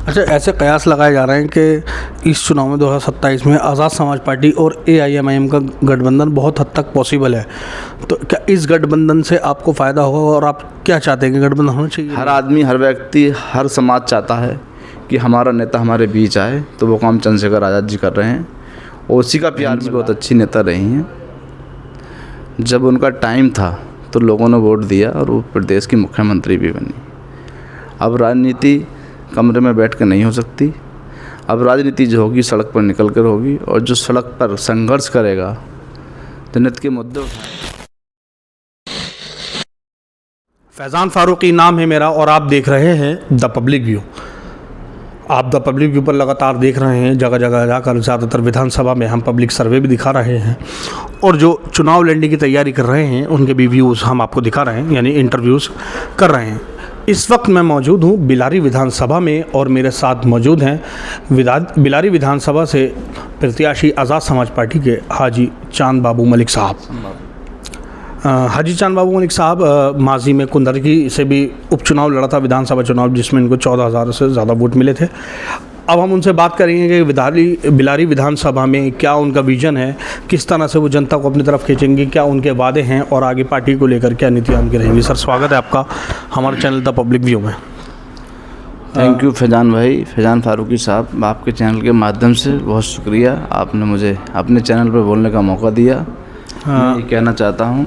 अच्छा, ऐसे कयास लगाए जा रहे हैं कि इस चुनाव में 2027 में आज़ाद समाज पार्टी और AIMIM का गठबंधन बहुत हद तक पॉसिबल है, तो क्या इस गठबंधन से आपको फ़ायदा होगा और आप क्या चाहते हैं कि गठबंधन होना चाहिए? हर आदमी, हर व्यक्ति, हर समाज चाहता है कि हमारा नेता हमारे बीच आए, तो वो काम चंद्रशेखर आज़ाद जी कर रहे हैं और उसी का प्यार जी बहुत अच्छी नेता रही हैं। जब उनका टाइम था तो लोगों ने वोट दिया और वो प्रदेश की मुख्यमंत्री भी बनी। अब राजनीति कमरे में बैठ कर नहीं हो सकती। अब राजनीति जो होगी सड़क पर निकल कर होगी, और जो सड़क पर संघर्ष करेगा, जनहित के मुद्दे उठाए। फैज़ान फारूकी नाम है मेरा और आप देख रहे हैं द पब्लिक व्यू। आप द पब्लिक व्यू पर लगातार देख रहे हैं, जगह जगह जाकर ज़्यादातर विधानसभा में हम पब्लिक सर्वे भी दिखा रहे हैं और जो चुनाव लड़ने की तैयारी कर रहे हैं उनके भी व्यूज़ हम आपको दिखा रहे हैं, यानी इंटरव्यूज़ कर रहे हैं। इस वक्त मैं मौजूद हूँ बिलारी विधानसभा में और मेरे साथ मौजूद हैं बिलारी विधानसभा से प्रत्याशी आज़ाद समाज पार्टी के हाजी चांद बाबू मलिक साहब। हाजी चांद बाबू मलिक साहब माजी में कुंदरगी से भी उपचुनाव लड़ा था, विधानसभा चुनाव, जिसमें इनको 14,000 से ज़्यादा वोट मिले थे। अब हम उनसे बात करेंगे कि बिलारी विधानसभा में क्या उनका विज़न है, किस तरह से वो जनता को अपनी तरफ खींचेंगे, क्या उनके वादे हैं और आगे पार्टी को लेकर क्या नीतियाँ उनकी रहेंगी। सर, स्वागत है आपका हमारे चैनल द पब्लिक व्यू में। थैंक यू फैज़ान भाई, फैज़ान फारूकी साहब, आपके चैनल के माध्यम से बहुत शुक्रिया, आपने मुझे अपने चैनल पर बोलने का मौका दिया। मैं ये कहना चाहता हूँ,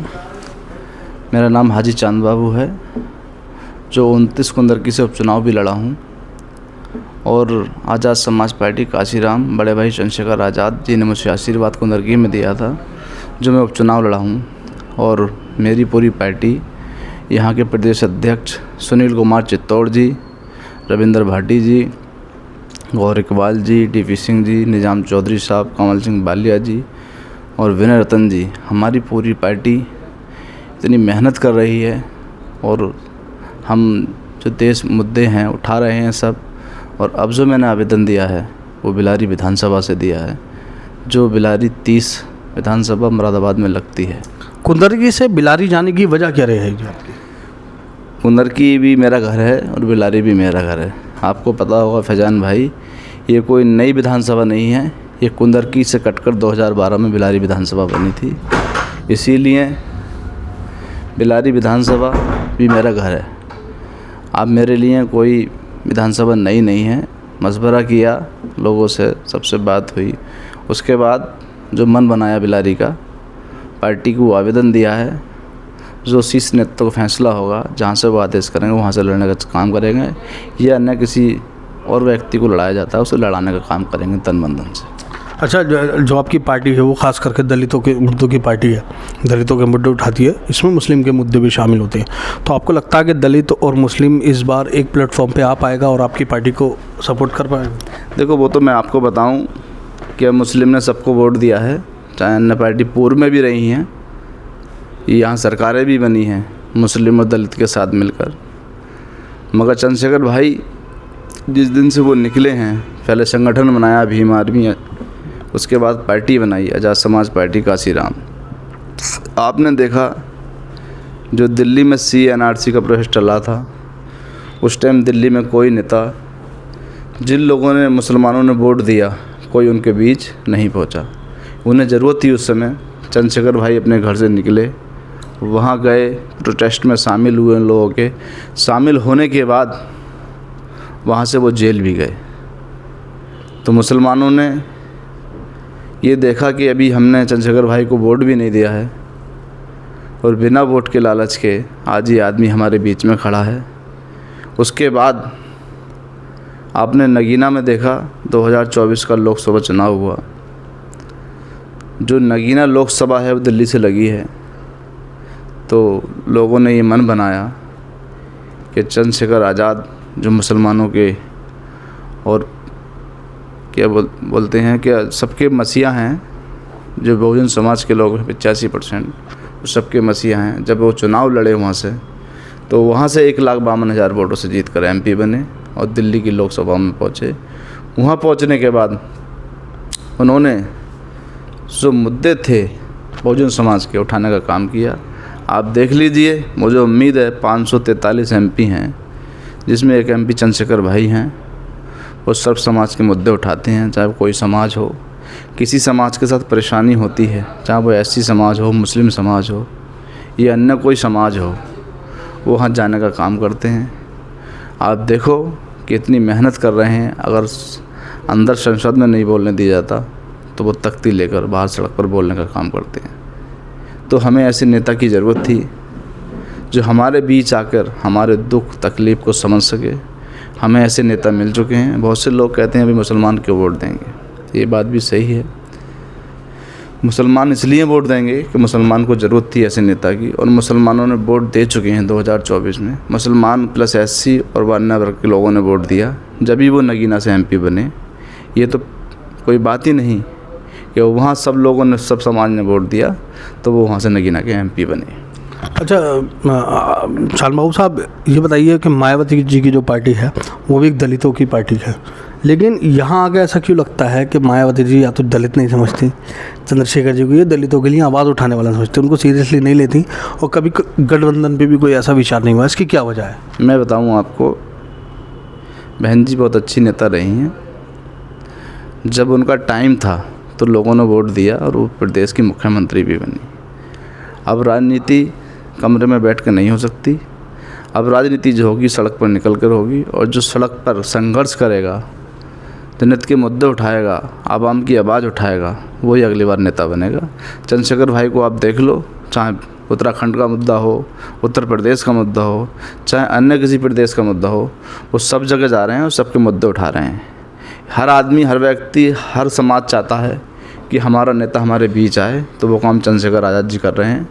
मेरा नाम हाजी चांद बाबू है, जो 29 कुंदरगी से उपचुनाव भी लड़ा हूँ और आज़ाद समाज पार्टी काशीराम बड़े भाई चंद्रशेखर आज़ाद जी ने मुझे आशीर्वाद कुंदरगी में दिया था, जो मैं उपचुनाव लड़ा हूँ। और मेरी पूरी पार्टी, यहाँ के प्रदेश अध्यक्ष सुनील कुमार चित्तौड़ जी, रविंद्र भाटी जी, गौर इकबाल जी, DP सिंह जी, निजाम चौधरी साहब, कमल सिंह बालिया जी और विनय रतन जी, हमारी पूरी पार्टी इतनी मेहनत कर रही है और हम जो देश मुद्दे हैं उठा रहे हैं सब। और अब जो मैंने आवेदन दिया है वो बिलारी विधानसभा से दिया है, जो बिलारी 30 विधानसभा मुरादाबाद में लगती है। कुंदरगी से बिलारी जाने की वजह क्या रहेगी आपकी? कुंदरगी भी मेरा घर है और बिलारी भी मेरा घर है। आपको पता होगा फैज़ान भाई, ये कोई नई विधानसभा नहीं है, ये कुंदरगी से कटकर 2012 में बिलारी विधानसभा बनी थी। इसीलिए बिलारी विधानसभा भी मेरा घर है। अब मेरे लिए कोई विधानसभा नई नहीं है। मशवरा किया लोगों से, सबसे बात हुई, उसके बाद जो मन बनाया बिलारी का, पार्टी को आवेदन दिया है। जो शीर्ष नेतृत्व का फैसला होगा, जहाँ से वो आदेश करेंगे वहाँ से लड़ने का काम करेंगे, या अन्य किसी और व्यक्ति को लड़ाया जाता है उसे लड़ाने का काम करेंगे तन मन धन से। अच्छा, जो आपकी पार्टी है वो ख़ास करके दलितों के मुद्दों की पार्टी है, दलितों के मुद्दे उठाती है, इसमें मुस्लिम के मुद्दे भी शामिल होते हैं। तो आपको लगता है कि दलित और मुस्लिम इस बार एक प्लेटफॉर्म पे आ पाएगा और आपकी पार्टी को सपोर्ट कर पाएगा? देखो, वो तो मैं आपको बताऊं कि मुस्लिम ने सबको वोट दिया है, चाहे अन्य पार्टी पूर्व में भी रही हैं, यहाँ सरकारें भी बनी हैं मुस्लिम और दलित के साथ मिलकर। मगर चंद्रशेखर भाई जिस दिन से वो निकले हैं, पहले संगठन बनाया भीम आर्मी, उसके बाद पार्टी बनाई आज़ाद समाज पार्टी काशीराम। आपने देखा जो दिल्ली में CNRC का प्रोसेस चला था, उस टाइम दिल्ली में कोई नेता, जिन लोगों ने मुसलमानों ने वोट दिया, कोई उनके बीच नहीं पहुंचा। उन्हें ज़रूरत थी उस समय, चंद्रशेखर भाई अपने घर से निकले, वहां गए, प्रोटेस्ट में शामिल हुए। उन लोगों के शामिल होने के बाद वहां से वो जेल भी गए। तो मुसलमानों ने ये देखा कि अभी हमने चंद्रशेखर भाई को वोट भी नहीं दिया है और बिना वोट के लालच के आज ये आदमी हमारे बीच में खड़ा है। उसके बाद आपने नगीना में देखा 2024 का लोकसभा चुनाव हुआ। जो नगीना लोकसभा है वो दिल्ली से लगी है, तो लोगों ने ये मन बनाया कि चंद्रशेखर आज़ाद जो मुसलमानों के और क्या बोलते हैं कि सबके मसीहा हैं, जो बहुजन समाज के लोग 85% सबके मसीहा हैं। जब वो चुनाव लड़े वहाँ से, तो वहाँ से 1,52,000 वोटों से जीत कर MP बने और दिल्ली की लोकसभा में पहुँचे। वहाँ पहुँचने के बाद उन्होंने जो मुद्दे थे बहुजन समाज के उठाने का काम किया। आप देख लीजिए, मुझे उम्मीद है 543 MP हैं, जिसमें एक MP चंद्रशेखर भाई हैं। वो सर्व समाज के मुद्दे उठाते हैं, चाहे वो कोई समाज हो। किसी समाज के साथ परेशानी होती है, चाहे वो एससी समाज हो, मुस्लिम समाज हो या अन्य कोई समाज हो, वो वहाँ जाने का काम करते हैं। आप देखो कि इतनी मेहनत कर रहे हैं, अगर अंदर संसद में नहीं बोलने दिया जाता तो वो तख्ती लेकर बाहर सड़क पर बोलने का काम करते हैं। तो हमें ऐसे नेता की ज़रूरत थी जो हमारे बीच आकर हमारे दुख तकलीफ़ को समझ सके। हमें ऐसे नेता मिल चुके हैं। बहुत से लोग कहते हैं अभी मुसलमान क्यों वोट देंगे, ये बात भी सही है। मुसलमान इसलिए वोट देंगे कि मुसलमान को ज़रूरत थी ऐसे नेता की, और मुसलमानों ने वोट दे चुके हैं 2024 में। मुसलमान प्लस एससी और अन्य वर्ग के लोगों ने वोट दिया, जब भी वो नगीना से एमपी बने। ये तो कोई बात ही नहीं कि वहाँ सब लोगों ने, सब समाज ने वोट दिया तो वो वहाँ से नगीना के एमपी बने। अच्छा शाल बाबू साहब, ये बताइए कि मायावती जी की जो पार्टी है वो भी एक दलितों की पार्टी है, लेकिन यहाँ आगे ऐसा क्यों लगता है कि मायावती जी या तो दलित नहीं समझती चंद्रशेखर जी को, ये दलितों के लिए आवाज़ उठाने वाला समझते, उनको सीरियसली नहीं लेती, और कभी गठबंधन पे भी कोई ऐसा विचार नहीं हुआ। इसकी क्या वजह है? मैं बताऊँ आपको, बहन जी बहुत अच्छी नेता रही हैं। जब उनका टाइम था तो लोगों ने वोट दिया और वो प्रदेश की मुख्यमंत्री भी बनी। अब राजनीति कमरे में बैठ कर नहीं हो सकती। अब राजनीति जो होगी सड़क पर निकल कर होगी, और जो सड़क पर संघर्ष करेगा, जनहित के मुद्दे उठाएगा, आवाम की आवाज़ उठाएगा, वही अगली बार नेता बनेगा। चंद्रशेखर भाई को आप देख लो, चाहे उत्तराखंड का मुद्दा हो, उत्तर प्रदेश का मुद्दा हो, चाहे अन्य किसी प्रदेश का मुद्दा हो, वो सब जगह जा रहे हैं और सबके मुद्दे उठा रहे हैं। हर आदमी, हर व्यक्ति, हर समाज चाहता है कि हमारा नेता हमारे बीच आए, तो वो काम चंद्रशेखर आज़ाद जी कर रहे हैं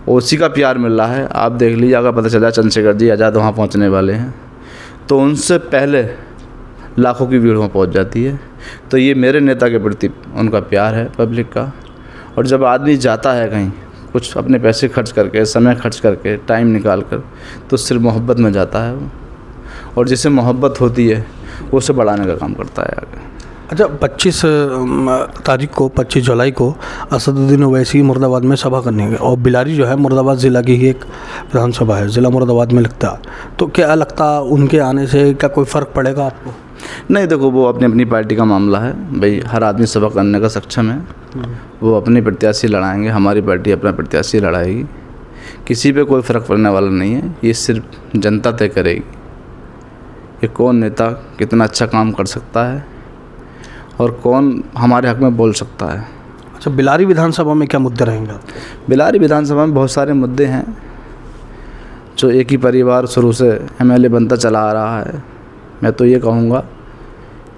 और उसी का प्यार मिल रहा है। आप देख लीजिए, अगर पता चला चंद्रशेखर जी आज़ाद वहाँ पहुँचने वाले हैं तो उनसे पहले लाखों की भीड़ वहाँ पहुँच जाती है। तो ये मेरे नेता के प्रति उनका प्यार है पब्लिक का। और जब आदमी जाता है कहीं, कुछ अपने पैसे खर्च करके, समय खर्च करके, टाइम निकाल कर, तो सिर्फ मोहब्बत में जाता है वो, और जिसे मोहब्बत होती है वो उसे बढ़ाने का काम करता है आगे। अच्छा, 25 तारीख को, 25 जुलाई को असदुद्दीन ओवैसी मुर्दाबाद में सभा करनी है, और बिलारी जो है मुर्दाबाद ज़िला की ही एक विधानसभा है, ज़िला मुर्दाबाद में लगता है। तो क्या लगता है उनके आने से क्या कोई फ़र्क पड़ेगा आपको? नहीं, देखो वो अपनी अपनी पार्टी का मामला है भाई, हर आदमी सभा करने का सक्षम है। वो अपनी प्रत्याशी लड़ाएंगे, हमारी पार्टी अपना प्रत्याशी लड़ाएगी। किसी पे कोई फ़र्क पड़ने वाला नहीं है। ये सिर्फ जनता तय करेगी कि कौन नेता कितना अच्छा काम कर सकता है और कौन हमारे हक़ में बोल सकता है। अच्छा, बिलारी विधानसभा में क्या मुद्दे रहेंगे? बिलारी विधानसभा में बहुत सारे मुद्दे हैं। जो एक ही परिवार शुरू से एमएलए बनता चला आ रहा है। मैं तो ये कहूँगा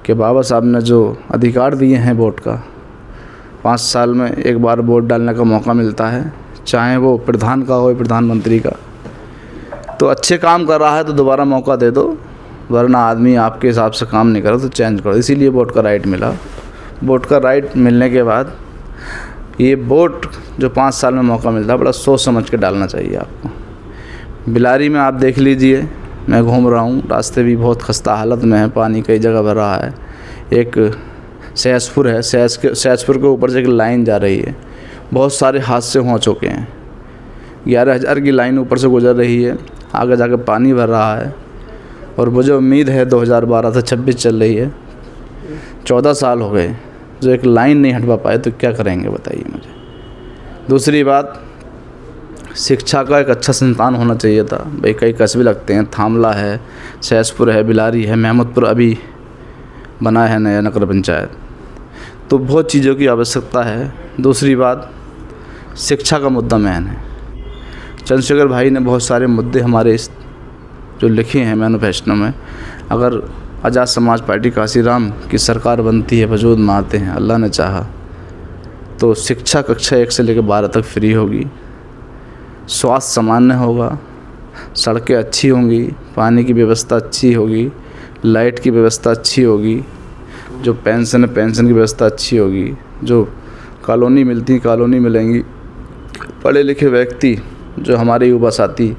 कि बाबा साहब ने जो अधिकार दिए हैं वोट का, 5 साल में एक बार वोट डालने का मौका मिलता है, चाहे वो प्रधान का हो, प्रधानमंत्री का, तो अच्छे काम कर रहा है तो दोबारा मौका दे दो, वरना आदमी आपके हिसाब से काम नहीं करो तो चेंज करो। इसीलिए वोट का राइट मिला। वोट का राइट मिलने के बाद ये वोट जो 5 साल में मौका मिलता है, बड़ा सोच समझ के डालना चाहिए आपको। बिलारी में आप देख लीजिए, मैं घूम रहा हूँ, रास्ते भी बहुत खस्ता हालत में है, पानी कई जगह भर रहा है। एक सहसपुर है, सहसपुर के ऊपर से एक लाइन जा रही है, बहुत सारे हादसे हो चुके हैं। 11,000 की लाइन ऊपर से गुजर रही है, आगे जाकर पानी भर रहा है, और मुझे उम्मीद है 2012 से 26 चल रही है, 14 साल हो गए जो एक लाइन नहीं हटवा पाए, तो क्या करेंगे बताइए मुझे। दूसरी बात, शिक्षा का एक अच्छा संस्थान होना चाहिए था भाई। कई कस्बे लगते हैं, थामला है, सहसपुर है, बिलारी है, महमूदपुर अभी बना है नया नगर पंचायत, तो बहुत चीज़ों की आवश्यकता है। दूसरी बात, शिक्षा का मुद्दा मेन है। चंद्रशेखर भाई ने बहुत सारे मुद्दे हमारे इस जो लिखे हैं मैनिफेस्टो में, अगर आज़ाद समाज पार्टी काशीराम की सरकार बनती है, वजूद में आते हैं, अल्लाह ने चाहा, तो शिक्षा कक्षा 1 से लेकर 12 तक फ्री होगी, स्वास्थ्य सामान्य होगा, सड़कें अच्छी होंगी, पानी की व्यवस्था अच्छी होगी, लाइट की व्यवस्था अच्छी होगी, जो पेंशन की व्यवस्था अच्छी होगी, जो कॉलोनी मिलती कॉलोनी मिलेंगी। पढ़े लिखे व्यक्ति जो हमारे युवा साथी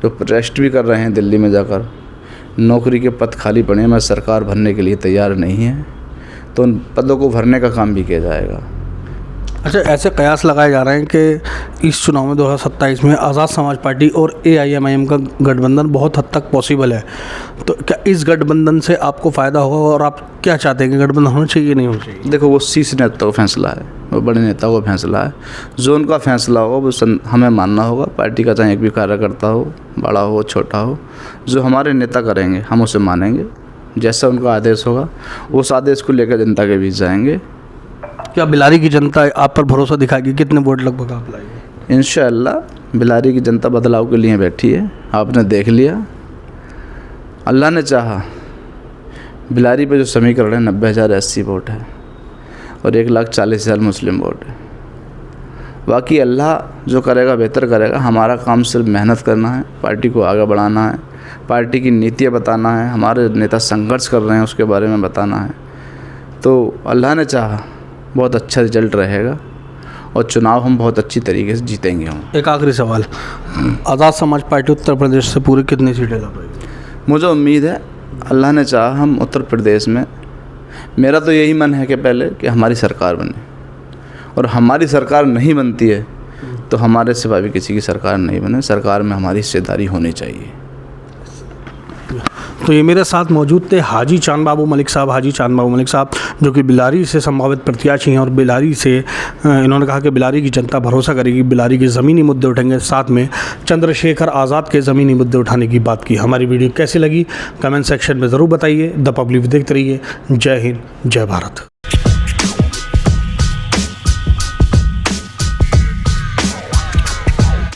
जो रेस्ट भी कर रहे हैं दिल्ली में जाकर, नौकरी के पद खाली पड़े हैं, मैं सरकार भरने के लिए तैयार नहीं है, तो उन पदों को भरने का काम भी किया जाएगा। अच्छा, ऐसे कयास लगाए जा रहे हैं कि इस चुनाव में 2027 में आज़ाद समाज पार्टी और AIMIM का गठबंधन बहुत हद तक पॉसिबल है, तो क्या इस गठबंधन से आपको फ़ायदा होगा और आप क्या चाहते हैं कि गठबंधन होना चाहिए नहीं होना चाहिए? देखो, वो शीर्ष नेता का फैसला है, वो बड़े नेता का फैसला है। जो उनका फैसला होगा वो हमें मानना होगा। पार्टी का चाहे एक भी कार्यकर्ता हो, बड़ा हो छोटा हो, जो हमारे नेता करेंगे हम उसे मानेंगे। जैसा उनका आदेश होगा उस आदेश को लेकर जनता के बीच जाएंगे। क्या बिलारी की जनता आप पर भरोसा दिखाएगी? कितने वोट लगभग आप लाएंगे? इंशाअल्लाह बिलारी की जनता बदलाव के लिए बैठी है। आपने देख लिया, अल्लाह ने चाहा बिलारी पे जो समीकरण है 90,080 वोट है और 1,40,000 मुस्लिम वोट है। बाकी अल्लाह जो करेगा बेहतर करेगा। हमारा काम सिर्फ मेहनत करना है, पार्टी को आगे बढ़ाना है, पार्टी की नीतियाँ बताना है, हमारे नेता संघर्ष कर रहे हैं उसके बारे में बताना है। तो अल्लाह ने चाहा बहुत अच्छा रिजल्ट रहेगा और चुनाव हम बहुत अच्छी तरीके से जीतेंगे। हम एक आखिरी सवाल, आज़ाद समाज पार्टी उत्तर प्रदेश से पूरी कितनी सीटें ला पाएगी? मुझे उम्मीद है अल्लाह ने चाहा हम उत्तर प्रदेश में, मेरा तो यही मन है कि पहले कि हमारी सरकार बने, और हमारी सरकार नहीं बनती है तो हमारे सिवा भी किसी की सरकार नहीं बने। सरकार में हमारी हिस्सेदारी होनी चाहिए। तो ये मेरे साथ मौजूद थे हाजी चांद बाबू मलिक साहब, जो कि बिलारी से संभावित प्रत्याशी हैं और बिलारी से इन्होंने कहा कि बिलारी की जनता भरोसा करेगी, बिलारी के ज़मीनी मुद्दे उठेंगे। साथ में चंद्रशेखर आज़ाद के ज़मीनी मुद्दे उठाने की बात की। हमारी वीडियो कैसी लगी कमेंट सेक्शन में ज़रूर बताइए। द पब्लिक देखते रहिए। जय हिंद, जय भारत।